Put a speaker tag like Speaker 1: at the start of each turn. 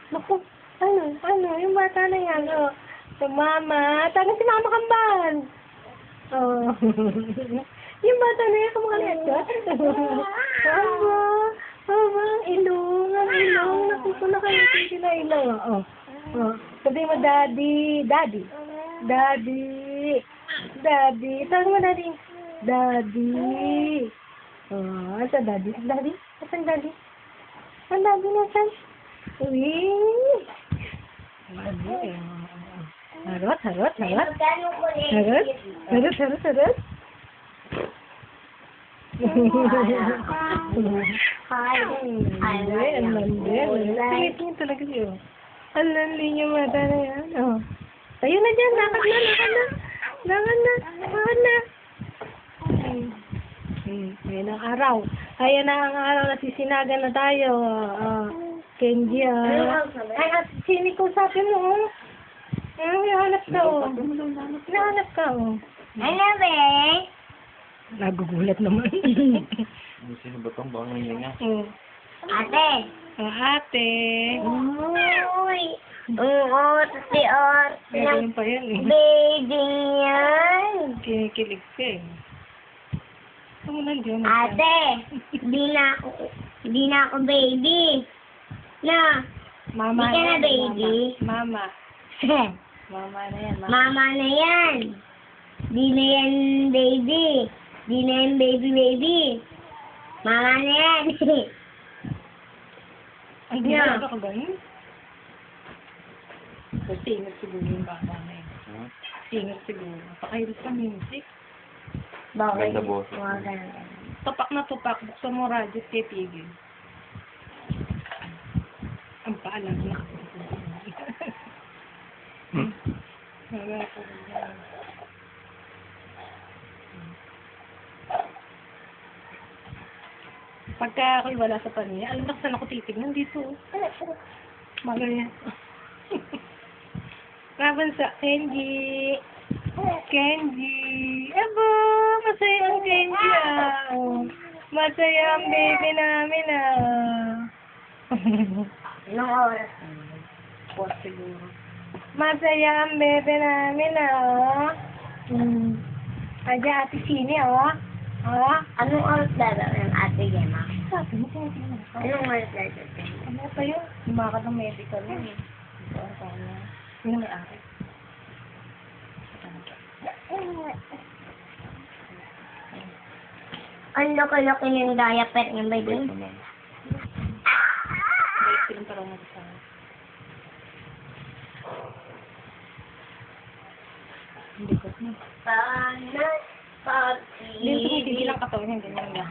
Speaker 1: Naku, yung bata na yan, So, mama, taga si Mama Kambal. Yung bata na yan, kumakalit ka? ang ilong. Naku, nakalitin sila ilong. Sabi mo, Daddy. Tawag mo, Daddy. Asa Daddy? Asan Daddy? Ang Daddy nasan? Uy! Harot. Harot. Ang landi. Pilit niya talaga siya. Ang landi niya mata na yan. Tayo na dyan. Lakad na. Ayan ang araw. Ayan na ang araw na sisinagan na tayo. Kenji, Ay, sini ko sabi mo, Hinahanap ka,
Speaker 2: Ano ba?
Speaker 1: Nagugulat naman.
Speaker 3: Sino ba itong bang nangyayang?
Speaker 2: Ate.
Speaker 1: Ate.
Speaker 2: Uy. Tiot.
Speaker 1: Ganyan pa yan eh.
Speaker 2: Baby yan.
Speaker 1: Kinikilig ka eh.
Speaker 2: Ate. Di na ako baby. Na.
Speaker 1: Mama
Speaker 2: Di ka na baby.
Speaker 1: Mama na yan.
Speaker 2: Mama na yan. Di na yan baby. Di na yan baby. Mama na yan.
Speaker 1: Ang ginagawa ko ganun? Singers siguro yung bata na yun. Singers siguro. Pakailit sa music.
Speaker 2: Bakit?
Speaker 3: Ganda boss.
Speaker 1: Tupak na tupak. Buksan mo radyo kay Tigil. Ang paalam na. Pagka ako'y wala sa paniya, alam na saan ako titignan dito. Magaya. Laban sa Kenji. Abo, masaya ang Kenji Masaya ang baby namin
Speaker 2: Anong oras?
Speaker 1: Port siguro. Masaya ang baby namin Aja ate Sini
Speaker 2: Anong oras dadaw ng ate Gemma?
Speaker 1: Sabi mo, tinitingnan ko.
Speaker 2: Anong oras dadaw?
Speaker 1: Ano pa yun? Lumakad ng medical yun eh. Ito ang kanya. Sino may ari?
Speaker 2: Ang laki-laki ng diaper niya, baby.
Speaker 1: Balik silang parang sa hindi ko na.
Speaker 2: Paano?
Speaker 1: Hindi tumitigilang katawan niya. Ganyan lang.